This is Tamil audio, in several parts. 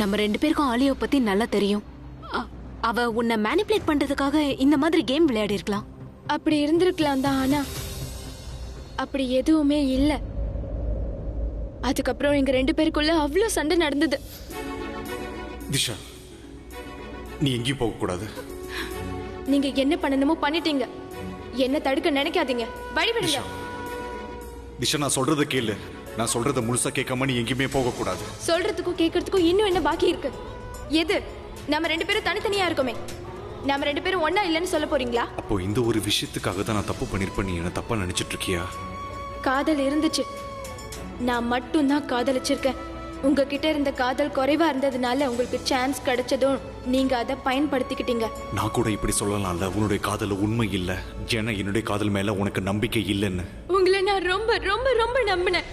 நம்ம 2 பேருக்கும் ஆலியாவை பத்தி நல்லா தெரியும். அவ உன்னை மேனிபுலேட் பண்றதுக்காக இந்த மாதிரி கேம் விளையாடி இருக்கலாம். அப்படி இருந்திருக்கலாம் தான், ஆனா அப்படி எதுவுமே இல்ல. அதுக்கப்புறம் எங்க 2 பேருக்குள்ள அவ்வளோ சண்டை நடந்தது. திஷா, நீ எங்கேயும் போக கூடாது. நீங்க என்ன பண்ணணுமோ பண்ணிட்டீங்க. என்ன தடுக்க நினைக்காதீங்க. வழிவிடுங்க. திஷா, நான் சொல்றத கேளு. நான் சொல்றத முழுசா கேட்காம நீ எங்கேயுமே போக கூடாது. சொல்றதுக்கும் கேட்கறதுக்கும் இன்னும் என்ன பாக்கி இருக்கு? எது? நம்ம 2 பேரும் தனித்தனியா இருக்கோமே, நம்ம 2 பேரும் ஒண்ணா இல்லைன்னு சொல்ல போறீங்களா? அப்போ இந்த ஒரு விஷயத்துக்காக தான் நான் தப்பு பண்ணிருப்பேன். நீ என்ன தப்பா நினைச்சிட்டு இருக்கியா? காதல் இருந்துச்சு, நான் மட்டும்தான் காதலிச்சிருக்கேன். உங்ககிட்ட இருந்த காதல் குறைவா இருந்ததுனால உங்களுக்கு சான்ஸ் கிடைச்சதும் நீங்க அதை பயன்படுத்திக்கிட்டீங்க. நான் கூட இப்படி சொல்லலாம்ல, உன்னுடைய காதல் உண்மை இல்ல, ஏன்னா என்னுடைய காதல் மேல உனக்கு நம்பிக்கை இல்லைன்னு. உங்களை நான் ரொம்ப ரொம்ப ரொம்ப நம்பினேன்.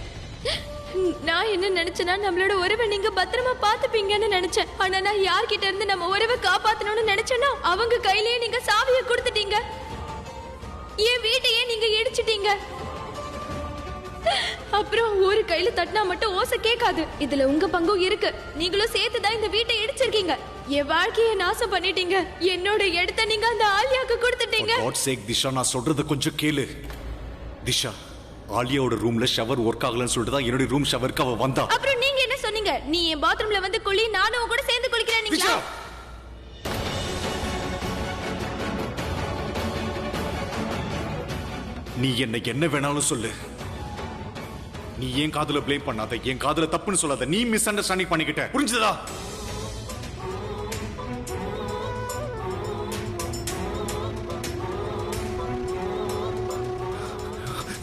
நான் என்ன நினைச்சேன்னா, நம்மளோட உறவை நீங்க பத்திரமா பாத்துப்பீங்கன்னு நினைச்சேன். ஆனா நான் யார்கிட்ட இருந்து நம்ம உறவை காப்பாத்தணும்னு நினைச்சேனோ அவங்க கையிலேயே நீங்க சாவியை கொடுத்துட்டீங்க. என் வீட்டையே நீங்க இடிச்சிட்டீங்க. அப்புறம் ஒரு கையில தட்டினா மட்டும் ஓசை கேட்காது. இதுல உங்க பங்கும் இருக்கு. நீங்களும் சேர்த்துதான் இந்த வீட்டை இடிச்சிருக்கீங்க. என் வாழ்க்கையை நாசம் பண்ணிட்டீங்க. என்னோட இடத்தை நீங்க அந்த ஆலியாக்கு கொடுத்துட்டீங்க. For God's sake, திஷா, நான் சொல்றத கொஞ்சம் கேளு. திஷா, ஆலியாவோட ரூம்ல ஷவர் ஒர்க் ஆகலன்னு சொல்லிட்டு தான் என்னோட ரூம் ஷவருக்கு அவ வந்தா. அப்புறம் நீங்க என்ன சொன்னீங்க? நீ என் பாத்ரூம்ல வந்து குளி, நானும் கூட சேர்ந்து குளிக்கிறேன். நீங்களா? நீ என்ன வேணாலும் சொல்லு. நீ ஏன் காதல ப்ளேம் பண்ணாத, என் காதல தப்புன்னு சொல்லாத. நீ மிஸ் அண்டர்ஸ்டாண்டிங் பண்ணிக்கிட்ட, புரிஞ்சுதா?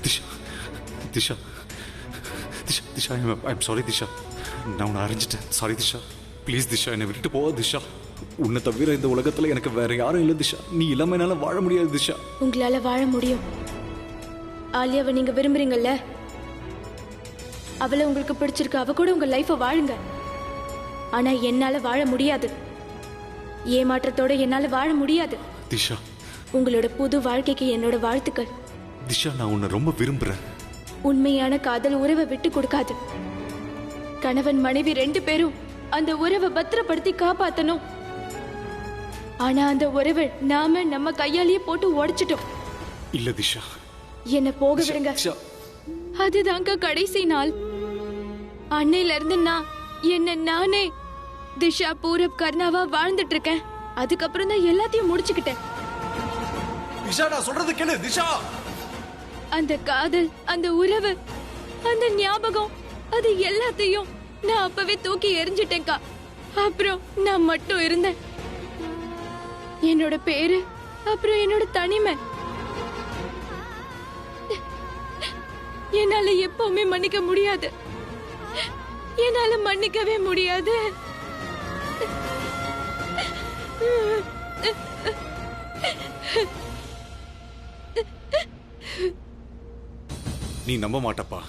Disha, Disha, Disha, Disha, I'm sorry Disha. நான் உன்னை அறிஞ்சிட்டேன். சாரி திஷா. ப்ளீஸ் திஷா, என்னை விட்டுட்டு போவா திஷா. உன்னை தவிர இந்த உலகத்துல எனக்கு வேற யாரும் இல்லை திஷா. நீ இல்லாம என்னால வாழ முடியாது திஷா. உங்களால வாழ முடியும். ஆலியாவை நீங்க விரும்புறீங்கல்ல, அவளை உங்களுக்கு பிடிச்சிருக்கு. அவ கூட உங்க லைஃப வாழுங்க. ஆனா என்னால வாழ முடியாது. ஏமாற்றத்தோட என்னால வாழ முடியாது. திஷா, உங்களோட புது வாழ்க்கைக்கு என்னோட வாழ்த்துக்கள். திஷா, நான் உன்னை ரொம்ப விரும்புறேன். உண்மையான காதல் உறவை விட்டு கொடுக்காது. கணவன் மனைவி 2 பேரும் அந்த உறவை பத்திரப்படுத்தி காப்பாத்தணும். ஆனா அந்த உறவை நாம நம்ம கையாலேயே போட்டு உடைச்சிட்டோம். இல்ல திஷா, என்ன போக விடுங்க. அதுதாங்க கடைசி நாள். அன்னையில இருந்து நான் நானே திஷா, பூரப், கர்ணாவா வாழ்ந்துட்டு இருக்கேன். அதுக்கப்புறம் தான் எல்லாத்தையும் முடிச்சுக்கிட்டேன். திஷா, நான் சொல்றது கேளு திஷா. அந்த காதல், அந்த உறவு, அந்த ஞாபகம், அது எல்லாத்தையும் நான் அப்பவே தூக்கி எறிஞ்சிட்டேன்க்கா. அப்புறம் நான் மட்டும் இருந்தேன். என்னோட பேரு, அப்புறம் என்னோட தனிமை. என்னால எப்பவுமே மன்னிக்க முடியாது. என்னால மன்னிக்கவே முடியாது. நீ நம்ப மாட்டப்பா,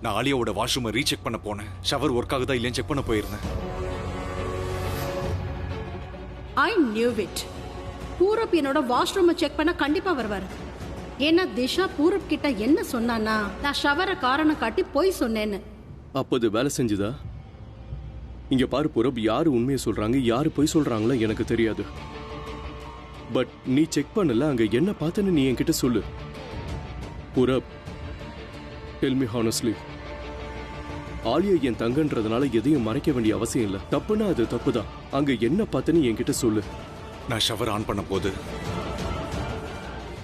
நான் ஆலியாவோட வாஷ்ரூமை ரீசெக் பண்ண போனேன். ஷவர் ஒர்க் ஆகுதா இல்லையான்னு செக் பண்ண போயிருந்தேன். I knew it. பூரப் என்னோட வாஷ்ரூமை செக் பண்ண கண்டிப்பா வருவாரு. ஏன்னா திஷா பூரப் கிட்ட என்ன சொன்னானா, நான் ஷவரை காரணம் காட்டி போய் சொன்னேன்னு. அப்போ அது வேலை செஞ்சுதா? இங்க பாரு பூரப், யாரு உண்மையை சொல்றாங்க யாரு பொய் சொல்றாங்களோ எனக்கு தெரியாது. பட் நீ செக் பண்ணல, அங்க என்ன பார்த்தன்னு நீ என்கிட்ட சொல்லு. Poorab, tell me honestly. Alia என் தங்கன்றதுனால எதையும் மறைக்க வேண்டிய அவசியம் இல்லை. தப்புனா அது தப்புதான். அங்க என்ன பார்த்தன்னு என்கிட்ட சொல்லு. நான் ஷவர் ஆன் பண்ண போது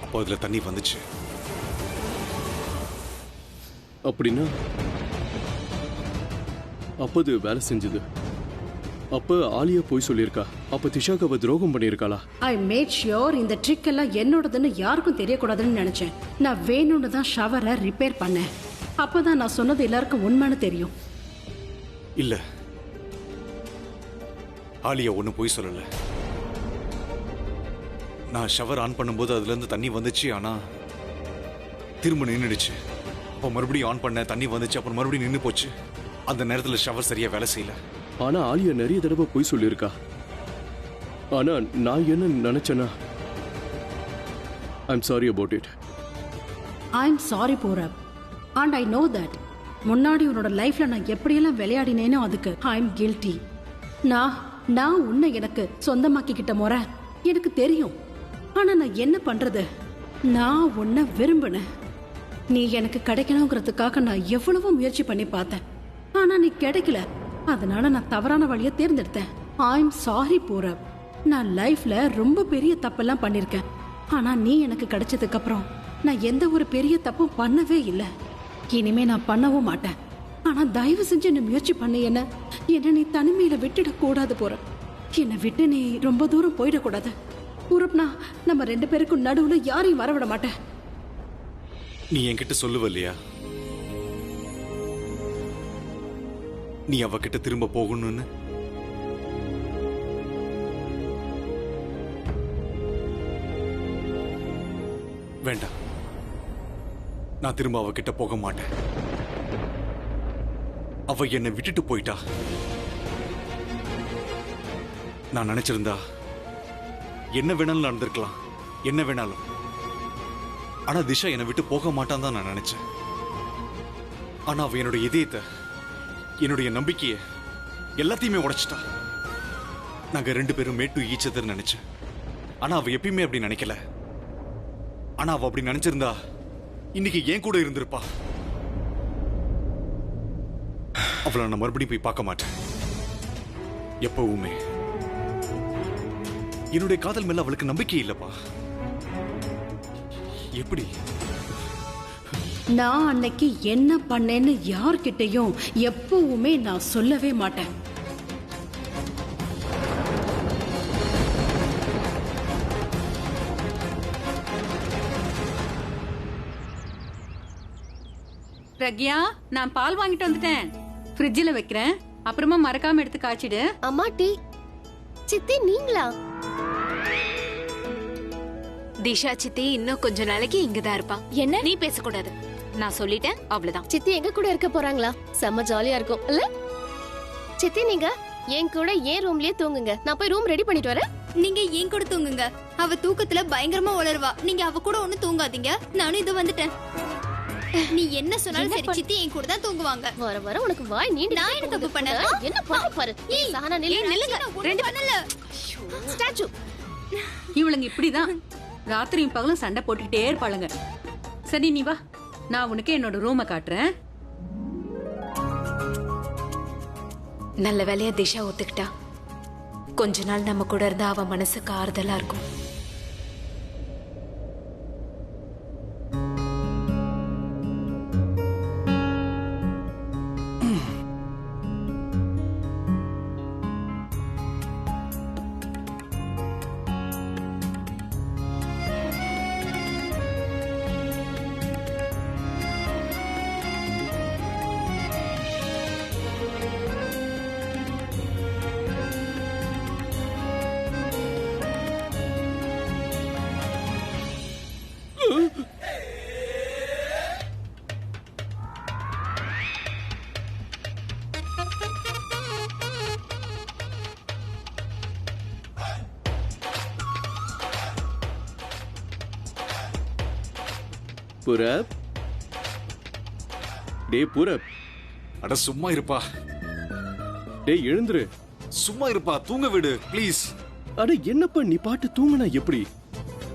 அப்போ அதுல தண்ணி வந்துச்சு. அப்படின்னா அப்போது வேலை செஞ்சது. அப்ப ஆலியா போய் சொல்லியிருக்கா. அப்ப திஷாக்கு அவ துரோகம் பண்ணியிருக்காளா? ஐ மேட் ஷியோர் இந்த ட்ரிக் எல்லாம் என்னோடதுன்னு யாருக்கும் தெரியக்கூடாதுன்னு நினைச்சேன். நான் வேணும்னு தான் ஷவரை ரிப்பேர் பண்ணேன். அப்பதான் நான் சொன்னது எல்லாருக்கும் உண்மைன்னு தெரியும். இல்ல, ஆலியா ஒண்ணு போய் சொல்லல. நான் ஷவர் ஆன் பண்ணும்போது அதுல இருந்து தண்ணி வந்துச்சு, ஆனா திரும்ப நின்றுடுச்சு. அப்ப மறுபடியும் ஆன் பண்ண, தண்ணி வந்துச்சு, அப்புறம் மறுபடியும் நின்று போச்சு. அந்த நேரத்துல ஷவர் சரியா வேலை செய்யல. ஆனா ஆலியா நிறைய தடவை போய் சொல்லியிருக்கா. ஆனா நான் என்ன நினைச்சேன்னா, I'm sorry about it. I'm sorry Purab, and I know that முன்னாடி உன்னோட லைஃப்ல நான் எப்படியெல்லாம் விளையாடினேனோ அதுக்கு ஐம் கில்ட்டி. நான் உன்னை எனக்கு சொந்தமாக்கிக்கிட்ட முறை எனக்கு தெரியும். ஆனா நான் என்ன பண்றது? நான் உன்னை விரும்பினேன். நீ எனக்கு கிடைக்கணுங்கிறதுக்காக நான் எவ்வளவோ முயற்சி பண்ணி பார்த்தேன். ஆனா நீ கிடைக்கல. அதனால நான் தவறான வழியை தேர்ந்தெடுத்தேன். I'm sorry Purab. நான் லைஃப்ல ரொம்ப பெரிய தப்பெல்லாம் பண்ணிருக்கேன். ஆனா நீ எனக்கு கிடைச்சதுக்கு அப்புறம் நான் எந்த ஒரு பெரிய தப்பும் பண்ணவே இல்லை. இனிமே நான் பண்ணவும் மாட்டேன். ஆனா தயவு செஞ்சு என்ன முயற்சி பண்ணி என்ன நீ தனிமையில விட்டுட கூடாது போற. என்னை விட்டு நீ ரொம்ப தூரம் போயிடக்கூடாது பூரப்னா. நம்ம 2 பேருக்கும் நடுவுல யாரையும் வரவிட மாட்டேன். நீ என்கிட்ட சொல்லுவ இல்லையா, நீ அவகிட்ட திரும்ப போகணும்னு? வேண்டாம், நான் திரும்ப அவகிட்ட போக மாட்டேன். அவ என்னை விட்டுட்டு போயிட்டா. நான் நினைச்சிருந்தா என்ன வேணாலும் நடந்திருக்கலாம், என்ன வேணாலும். ஆனா திஷா என்னை விட்டு போக மாட்டான் தான் நான் நினைச்சேன். ஆனா அவ என்னுடைய இதயத்தை, என்னுடைய நம்பிக்கையை எல்லாத்தையுமே உடைச்சிட்டா. நாங்க 2 பேரும் மேட்டு ஈச்சதுன்னு நினைச்சேன். ஆனா அவ எப்பயுமே அப்படி நினைக்கல. ஆனா அவ அப்படி நினைச்சிருந்தா இன்னைக்கு ஏன் கூட இருந்திருப்பா. அவளை நான் மறுபடியும் போய் பார்க்க மாட்டேன் எப்பவுமே. என்னுடைய காதல் மேல அவளுக்கு நம்பிக்கை இல்லப்பா. எப்படி? நான் அன்னைக்கு என்ன பண்ணேன்னு யார்கிட்டயும் எப்பவுமே நான் சொல்லவே மாட்டேன். பிரக்யா, நான் பால் வாங்கிட்டு வந்துட்டேன். ஃப்ரிட்ஜில் வைக்கிறேன். அப்புறமா மறக்காம எடுத்து காய்ச்சிடு. அம்மா டீ. சித்தி நீங்களா? திஷா சித்தி இன்னும் கொஞ்ச நாளைக்கு இங்கதான் இருப்பா. என்ன? நீ பேசக்கூடாது, நான் சொல்லிட்டேன், அவ்வளவுதான். சித்தி எங்க கூட இருக்க போறாங்களா? செம்ம ஜாலியா இருக்கும் இல்ல? சித்தி நீங்க என் கூட ஏன் ரூம்லயே தூங்குங்க. நான் போய் ரூம் ரெடி பண்ணிட்டு வரேன். நீங்க ஏன் கூட தூங்குங்க. அவ தூக்கத்துல பயங்கரமா உளருவா. நீங்க அவ கூட ஒண்ணு தூங்காதீங்க. நானும் இது வந்துட்டேன். நீ என்ன சொன்னாலும் சரி, சித்தி என் கூட தான் தூங்குவாங்க. வர வர உனக்கு வாய் நீண்டி. நான் என்ன தப்பு பண்ணேன்? என்ன பண்ண பாரு. சஹனா நில்லுங்க. ரெண்டு பண்ணல. ஸ்டாச்சு. இவளுங்க இப்படிதான் ராத்திரியும் பகலும் சண்டை போட்டுக்கிட்டே இருப்பாளுங்க. சரி நீ வா, நான் உனக்கு என்னோட ரூமை காட்டுறேன். நல்ல வேலையா திஷா ஒத்துக்கிட்டா. கொஞ்ச நாள் நம்ம கூட இருந்தா அவ மனசுக்கு ஆறுதலா இருக்கும். புரப், டே புரப். அட சும்மா இருப்பா, டே எழுந்துரு. சும்மா இருப்பா, தூங்க விடு ப்ளீஸ். அட என்னப்பா நீ பாட்டு தூங்குனா எப்படி?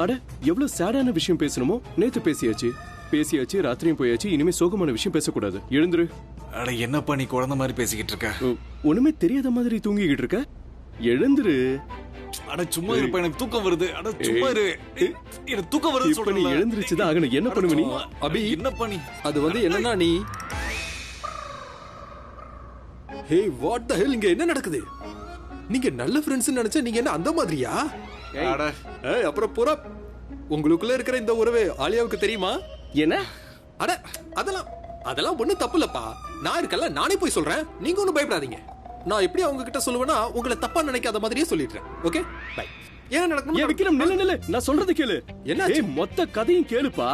அட எவ்வளவு சேடான விஷயம் பேசணுமோ நேத்து பேசியாச்சு, ராத்திரியும் போயாச்சு. இனிமே சோகமான விஷயம் பேசக்கூடாது. எழுந்துரு. அட என்னப்பா நீ குழந்தை மாதிரி பேசிக்கிட்டு இருக்க? ஒண்ணுமே தெரியாத மாதிரி தூங்கிக்கிட்டு இருக்க. எழுந்துரு. அட சும்மா இருப்பா, எனக்கு தூக்கம் வருது. அட சும்மா இரு, எனக்கு தூக்கம் வருது. இப்ப நீ எழுந்திருச்சுதான் ஆகணும். என்ன பண்ணுவ நீ? அபி என்னப்பா நீ? அது வந்து என்னன்னா நீ ஹே வாட் த ஹெல், இங்க என்ன நடக்குது? நீங்க நல்ல ஃப்ரெண்ட்ஸ் நினைச்சா நீங்க என்ன அந்த மாதிரியா? அட அப்புறம் பூரா உங்களுக்குள்ள இருக்கிற இந்த உறவு ஆலியாவுக்கு தெரியுமா? என்ன? அட அதெல்லாம் ஒண்ணும் தப்பு இல்லப்பா. நான் இருக்கல, நானே போய் சொல்றேன். நீங்க ஒண்ணும் பயப்படாதீங்க. நான் எப்படி அவங்க கிட்ட சொல்லுவேன்னா உங்களை தப்பா நினைக்காத மாதிரியே சொல்லிடுறேன். Okay bye. என்ன நடக்கும்? ஏன் விக்ரம் நில்ல, நான் சொல்றது கேளு. என்னாச்சு? மொத்த கதையும் கேளுப்பா.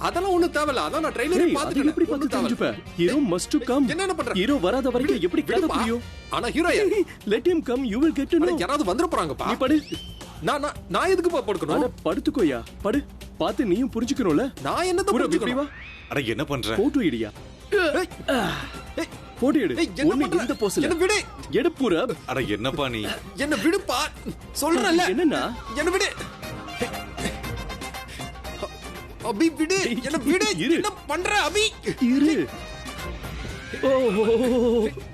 அதெல்லாம் ஒண்ணும் தேவையில்ல. அதான் நான் ட்ரைலரே பார்த்துட்டேன். எப்படி பார்த்து தெரிஞ்சுப்ப? Hero must to come. என்ன பண்ற? ஹீரோ வராத வரைக்கும் எப்படி கதை புரியும்? ஆனா hero let him come, you will get to know. யாராவது வந்துற போறாங்கப்பா. நீ படு. நான் எதுக்கு படுக்கணும்? அட படுத்துக்கோயா, படு. பார்த்து நீயும் புரிஞ்சுக்கணும்ல. நான் என்னத புரிஞ்சுக்கணும்? அட என்ன பண்ற? போட்டோ இடியா. போட்டோ எடு. ஏய், என்ன ஒண்ணு பண்ற? இந்த போஸ்ல என்ன விடு. எடு பூரப். அட என்னப்பா நீ? என்ன விடுப்பா, சொல்றேன்ல. என்னன்னா? என்ன விடு. அபி விடு, என்ன விடு. இரு. என்ன பண்ற அபி? இரு.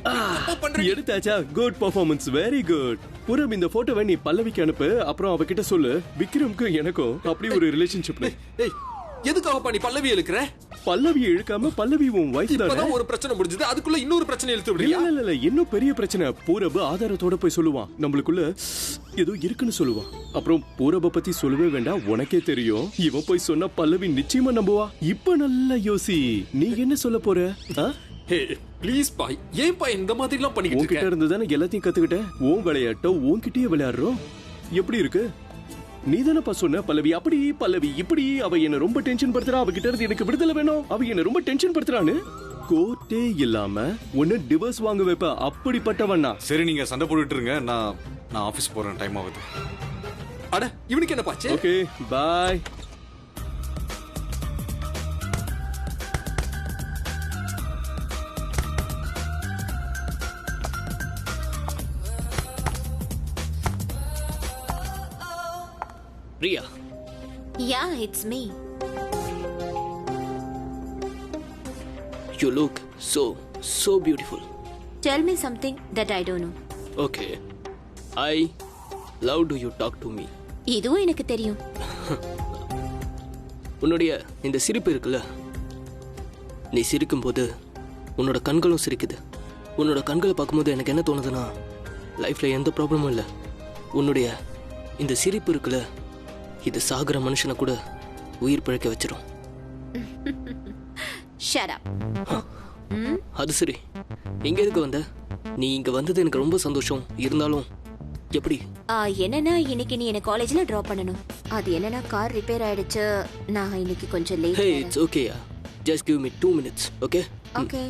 தப்பா பண்ற நீ. எடுத்தாச்சா? Good performance, very good. Poorab இந்த போட்டோவை நீ பல்லவிக்கு அனுப்பு. அப்புறம் அவகிட்ட சொல்லு விக்ரம்க்கு எனக்கும் அப்படி ஒரு ரிலேஷன்ஷிப். ஏய், எதுக்காகப்பா நீ பல்லவி இழுக்கிற? பல்லவியை இழுக்காம பல்லவி உன் வைஃப் தானே. இப்பதான் ஒரு பிரச்சனை முடிஞ்சது, அதுக்குள்ள இன்னொரு பிரச்சனை இழுத்து விடுறியா? இல்ல இல்ல இல்ல, இன்னும் பெரிய பிரச்சனை. பூரப் ஆதாரத்தோட போய் சொல்லுவான், நம்மளுக்குள்ள ஏதோ இருக்குன்னு சொல்லுவான். அப்புறம் பூரப பத்தி சொல்லவே வேண்டாம், உனக்கே தெரியும். இவன் போய் சொன்னா பல்லவி நிச்சயமா நம்புவா. இப்ப நல்லா யோசி, நீ என்ன சொல்ல போற? ஹே ப்ளீஸ் பா, ஏன்பா இந்த மாதிரி எல்லாம் பண்ணிக்கிட்டு உன்கிட்ட இருக்க? இருந்து தானே எல்லாத்தையும் கத்துக்கிட்டேன். உன் விளையாட்ட உன்கிட்டயே விளையாடுறோம். எப்படி இருக்கு? நீ தானப்பா சொன்ன பல்லவி அப்படி பல்லவி இப்படி. அவ என்ன ரொம்ப டென்ஷன் படுத்துறா, அவகிட்ட இருந்து எனக்கு விடுதலை வேணும், அவ என்ன ரொம்ப டென்ஷன் படுத்துறான்னு. கோர்ட்டே இல்லாம உன்னை டிவோர்ஸ் வாங்க வைப்ப, அப்படிப்பட்டவனா. சரி நீங்க சண்டை போட்டுட்டு இருங்க, நான் ஆபீஸ் போறேன், டைம் ஆகுது. அட இவனுக்கு என்ன பாச்சு? Okay bye. Ria. Yeah, it's me. You look so beautiful. Tell me something that I don't know. Okay. I love do you talk to me. இதுவும் எனக்கு தெரியும். உன்னுடைய இந்த சிரிப்பு இருக்குல்ல, நீ சிரிக்கும்போது உன்னோட கண்களும் சிரிக்குது. உன்னோட கண்களை பார்க்கும்போது எனக்கு என்ன தோணுதுன்னா, லைஃப்ல எந்த ப்ராப்ளமும் இல்லை. உன்னுடைய இந்த சிரிப்பு இருக்குல்ல, இது சாகுற மனுஷனை கூட உயிர் பிழைக்க வச்சிரும். Shut up. அது சரி, இங்க எதுக்கு வந்த? நீ இங்க வந்தது எனக்கு ரொம்ப சந்தோஷம். இருந்தாலும் எப்படி? என்னன்னா இன்னைக்கு நீ என்ன காலேஜ்ல டிராப் பண்ணணும். அது என்னன்னா கார் ரிப்பேர் ஆயிடுச்சு. நான் இன்னைக்கு கொஞ்சம் late. Hey, it's okay. Just give me 2 minutes, okay? Okay.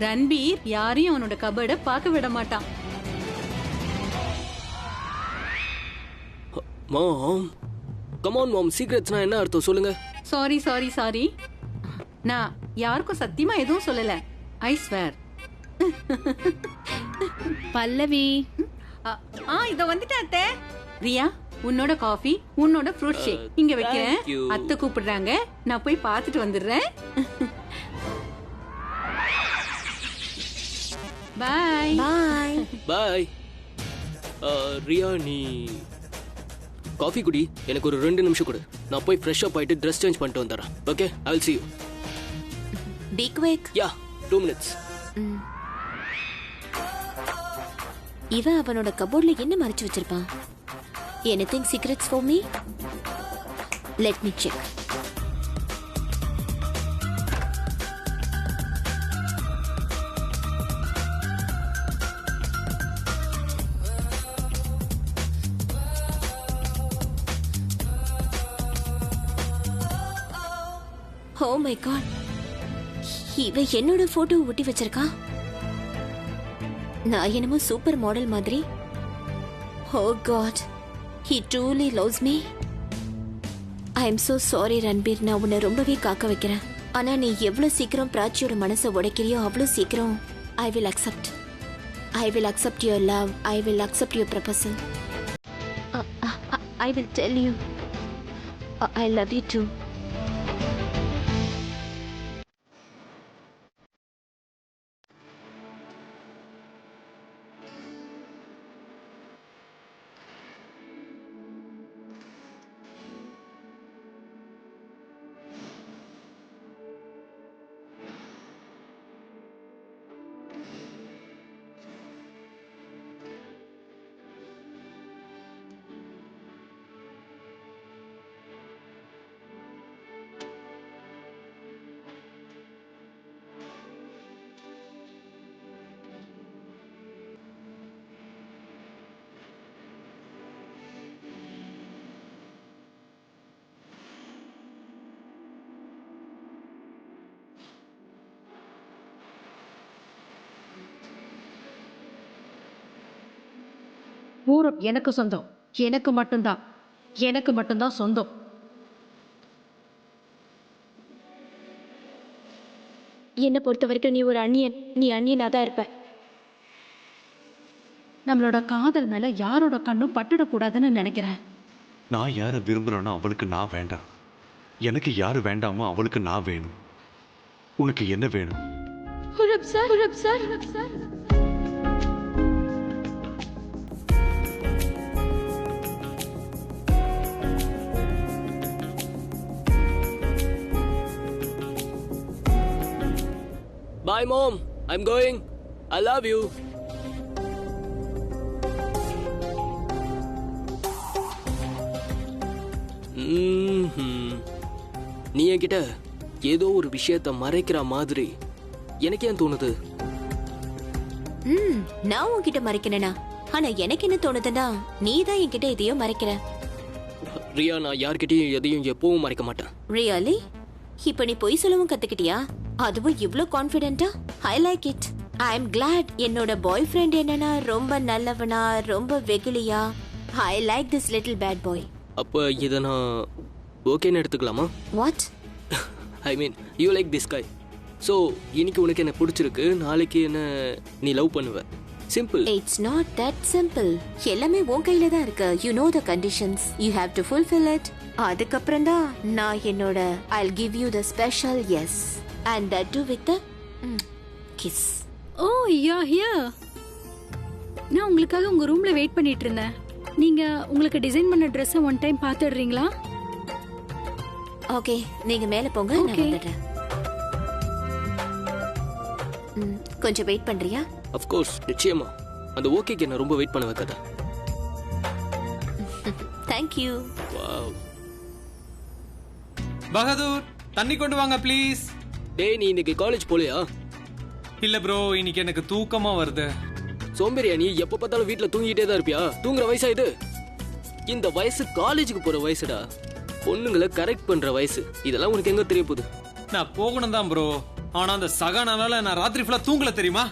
Ranbir யாரையும் அவனோட கபட பார்க்க விட மாட்டான். Mom, come on mom, சீக்ரெட்ஸ்னா என்ன அர்த்தம் சொல்லுங்க? சாரி சாரி சாரி, நான் யாருக்கும் சத்தியமா எதுவும் சொல்லல. I swear. பல்லவி, இத வந்துட்டேன் அத்தை. ரியா, உன்னோட காஃபி, உன்னோட ஃப்ரூட் ஷேக் இங்க வைக்கிறேன். thank you. அத்தை கூப்பிடுறாங்க, நான் போய் பார்த்துட்டு வந்துடுறேன். பாய் Bye. பாய். ரியா, நீ காஃபி குடி, எனக்கு ஒரு 2 நிமிஷம் கொடு. நான் போய் ஃப்ரெஷ் அப் ஆயிட்டு ட்ரெஸ் சேஞ்ச் பண்ணிட்டு வந்துடுறேன். Okay, I will see you. Be quick. Yeah, 2 minutes. இவன் அவனோட கபோர்ட்ல என்ன மறைச்சு வச்சிருப்பான்? Anything secrets for me? Let me check. Oh my god. இவன் என்னோட போட்டோ ஒட்டி வச்சிருக்கான். நான் என்னமோ சூப்பர் மாடல் மாதிரி. Oh god. He truly loves me. I am so sorry Ranbir. நான் உன்னை ரொம்பவே காக்க வைக்கிறேன். ஆனா நீ எவ்வளவு சீக்கிரம் பிராச்சியோட மனசை உடைக்கிறியோ அவ்வளவு சீக்கிரம் I will accept. I will accept your love. I will accept your proposal. I will tell you. I love you too. Purab எனக்கு சொந்தம். எனக்கு மட்டும்தான் சொந்தம். என்னை பொறுத்த வரைக்கும் நீ ஒரு அந்நியன். நீ அந்நியனாக தான் இருப்ப. நம்மளோட காதல் மேல யாரோட கண்ணும் பட்டுடக்கூடாதுன்னு நினைக்கிறேன். நான் யாரை விரும்புகிறேனோ அவளுக்கு நான் வேண்டாம். எனக்கு யார் வேண்டாமோ அவளுக்கு நான் வேணும். உனக்கு என்ன வேணும்? Purab sir, Purab sir, Purab sir. Bye, Mom. I'm going. I love you. நீ என்கிட்ட ஏதோ ஒரு விஷயத்த மறைக்கிற மாதிரி எனக்கு ஏன் தோணுது? நான் உன்கிட்ட மறைக்கிறேனா? ஆனா எனக்கு என்ன தோணுதுன்னா நீ தான் என்கிட்ட எதையோ மறைக்கிற. ரியா, நான் யார்கிட்டயும் எதையும் எப்பவும் மறைக்க மாட்டேன். ரியலி? இப்ப நீ பொய் சொல்லவும் கத்துக்கிட்டியா? அதுவும் இவ்ளோ கான்ஃபிடென்ட்டா? I like it. I am glad. என்னோட பாய் ஃப்ரெண்ட் என்னன்னா ரொம்ப நல்லவனா, ரொம்ப வெகுளியா. I like this little bad boy. அப்ப இதை நான் ஓகேன்னு எடுத்துக்கலாமா? What? I mean you like this guy. So இன்னைக்கு உனக்கு என்ன பிடிச்சிருக்கு, நாளைக்கு என்ன நீ லவ் பண்ணுவ. Simple. It's not that simple. எல்லாமே உன் கையில தான் இருக்கு. You know the conditions. You have to fulfil it. அதுக்கப்புறம் தான் நான் என்னோட I'll give you the special yes and that too with the kiss. Oh yeah here. நான் உங்களுக்காக உங்க ரூம்ல வெயிட் பண்ணிட்டு இருந்தேன். நீங்க உங்களுக்கு டிசைன் பண்ண ட்ரெஸ்ஸை ஒன் டைம் பார்த்துடுறீங்களா? ஓகே, நீங்க மேல போங்க, நான் வந்துடுறேன். கொஞ்சம் வெயிட் பண்றியா? ஆஃப் கோர்ஸ், நிச்சயமா. அந்த ஓகேக்கு என்ன ரொம்ப வெயிட் பண்ண வைக்காத. Thank you. வாவ். பகதூர், தண்ணி கொண்டு வாங்க ப்ளீஸ். டேய், நீ இன்னைக்கு காலேஜ் போலையா? இல்ல ப்ரோ, இன்னைக்கு எனக்கு தூக்கமா வருது. சோம்பேறியா நீ? எப்ப பார்த்தாலும் வீட்ல தூங்கிட்டே தான் இருப்பியா? தூங்குற வயசா இது? இந்த வயசு காலேஜுக்கு போற வயசுடா. பொண்ணுங்களை கரெக்ட் பண்ற வயசு. இதெல்லாம் உனக்கு எங்க தெரிய போகுது? நான் போகணும் தான் ப்ரோ. ஆனா அந்த சகானால நான் ராத்திரி ஃபுல்லா தூங்கல தெரியுமா?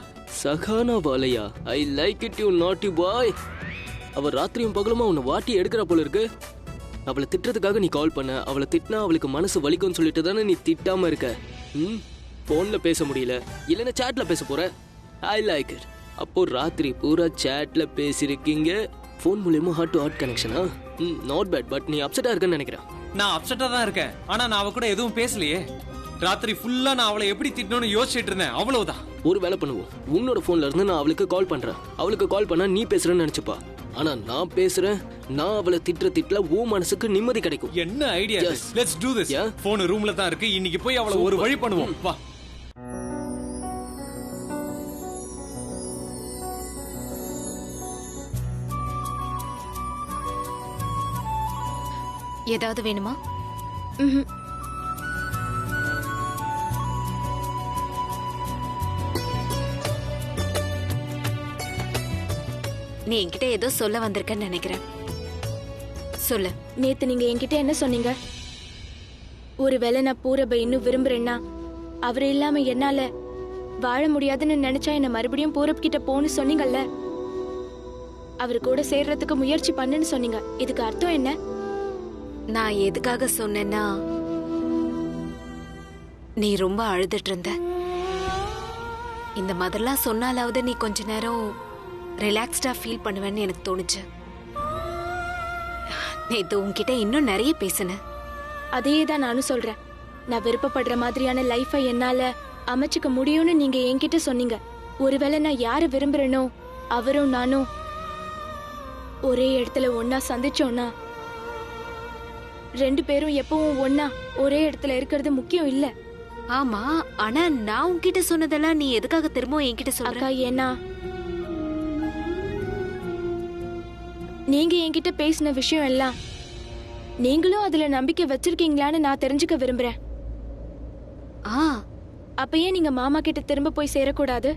சகானா வாலையா? I like it you naughty boy. அவ ராத்திரியும் பகலுமா உன்னை வாட்டி எடுக்கிற போல இருக்கு. அவளை திட்டுறதுக்காக நீ கால் பண்ண. அவளை திட்டினா அவளுக்கு மனசு வலிக்கும்னு சொல்லிட்டு தானே நீ திட்டாம இருக்க. போன்ல பேச முடியல, இல்லைன்னா சேட்ல பேச போற. I like it. அப்போ ராத்திரி பூரா சேட்ல பேசிருக்கீங்க. போன் மூலமா ஹார்ட் டு ஹார்ட் கனெக்ஷனா? Not bad. பட் நீ அப்செட்டா இருக்கன்னு நினைக்கிறேன். நான் அப்செட்டா தான் இருக்கேன். ஆனா நான் அவ கூட எதுவும் பேசலையே. ராத்திரி ஃபுல்லா நான் அவளை எப்படி திட்டணும்னு யோசிச்சுட்டு இருந்தேன், அவ்வளவுதான். ஒரு வேலை பண்ணுவோம். உன்னோட போன்ல இருந்து நான் அவளுக்கு கால் பண்றேன். அவளுக்கு கால் பண்ணா நீ பேசுறேன்னு நினைச்சுப்பா. ஆனா நான் பேசுறேன். நான் அவளை திட்டுல உன் மனசுக்கு நிம்மதி கிடைக்கும். என்ன idea? Let's to this. Yeah. Phone ரூம்ல தான் இருக்கு. இன்னைக்கு போய் அவளை ஒரு வழி பண்ணுவோம். வா. ஏதாவது வேணுமா? நீ என்கிட்ட ஏதோ சொல்ல வந்திருக்கன்னு நினைக்கிறேன். சொல்லு. நேத்து நீங்க என்கிட்ட என்ன சொன்னீங்க? ஒருவேளை நான் பூரபை இன்னும் விரும்புறேன்னா அவர் இல்லாம என்னால வாழ முடியாதுன்னு நினைச்சா என்ன மறுபடியும் பூரப் கிட்ட போன்னு சொன்னீங்கல்ல. அவர் கூட சேர்றதுக்கு முயற்சி பண்ணுன்னு சொன்னீங்க. இதுக்கு அர்த்தம் என்ன? நான் எதுக்காக சொன்னேன்னா, நீ ரொம்ப அழுதுட்டு இருந்த. இந்த மாதிரிலாம் சொன்னாலாவது நீ கொஞ்ச நேரம் ரிலாக்ஸ்டா ஃபீல் பண்ணுவேன்னு எனக்கு தோணுச்சு. நேத்து உன்கிட்ட இன்னும் நிறைய பேசினேன். அதே தான் நானும் சொல்றேன். நான் விருப்பப்படுற மாதிரியான லைஃபை என்னால அமைச்சுக்க முடியும்னு நீங்க என்கிட்ட சொன்னீங்க. ஒருவேளை நான் யாரை விரும்புறேனோ அவரும் நானும் ஒரே இடத்துல ஒன்னா சந்திச்சோம்னா, ரெண்டு பேரும் எப்பவும் ஒன்னா ஒரே இடத்துல இருக்கிறது முக்கியம் இல்ல. ஆமா, ஆனா நான் உன்கிட்ட சொன்னதெல்லாம் நீ எதுக்காக திரும்ப என்கிட்ட சொல்ற? அக்கா, ஏன்னா நீங்க என்கிட்ட பேசின விஷயம் எல்லாம் நீங்களும் அதுல நம்பிக்கை வச்சிருக்கீங்களான்னு நான் தெரிஞ்சுக்க விரும்புறேன். அப்ப ஏன் நீங்க மாமா கிட்ட திரும்ப போய் சேரக்கூடாது?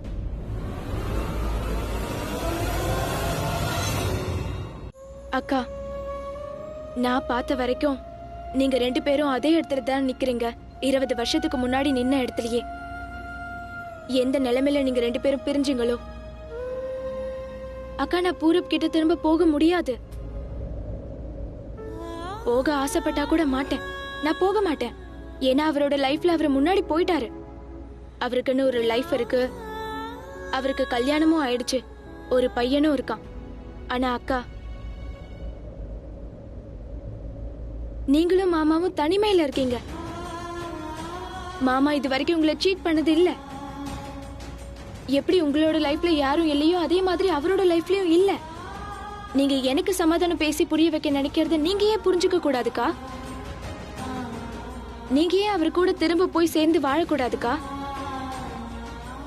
அக்கா, நான் பார்த்த வரைக்கும் நீங்க ரெண்டு பேரும் அதே இடத்துல தான் நிக்கிறீங்க. 20 வருஷத்துக்கு முன்னாடி நின்ன இடத்துலயே. எந்த நிலைமையில நீங்க ரெண்டு பேரும் பிரிஞ்சீங்களோ அக்கா நான் பூரப் கிட்ட திரும்ப போக முடியாது. போக ஆசைப்பட்டா கூட மாட்டேன். நான் போக மாட்டேன். ஏன்னா அவரோட லைஃப்ல அவர் முன்னாடி போயிட்டாரு. அவருக்குன்னு ஒரு லைஃப் இருக்கு. அவருக்கு கல்யாணமும் ஆயிடுச்சு. ஒரு பையனும் இருக்கான். ஆனா அக்கா, நீங்களும் மாமாவும் தனிமையில இருக்கீங்க. மாமா இது வரைக்கும் உங்களை சீட் பண்ணது இல்ல. எப்படி உங்களோட லைஃப்ல யாரும் இல்லையோ அதே மாதிரி அவரோட லைஃப்லயும் இல்ல. நீங்க எனக்கு சமாதானம் பேசி புரிய வைக்க நினைக்கிறத நீங்க ஏன் புரிஞ்சுக்க கூடாதுக்கா? நீங்க ஏன் அவர் கூட திரும்ப போய் சேர்ந்து வாழக்கூடாதுக்கா?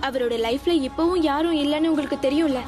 அவரோட லைஃப்ல இப்பவும் யாரும் இல்லைன்னு உங்களுக்கு தெரியும்ல.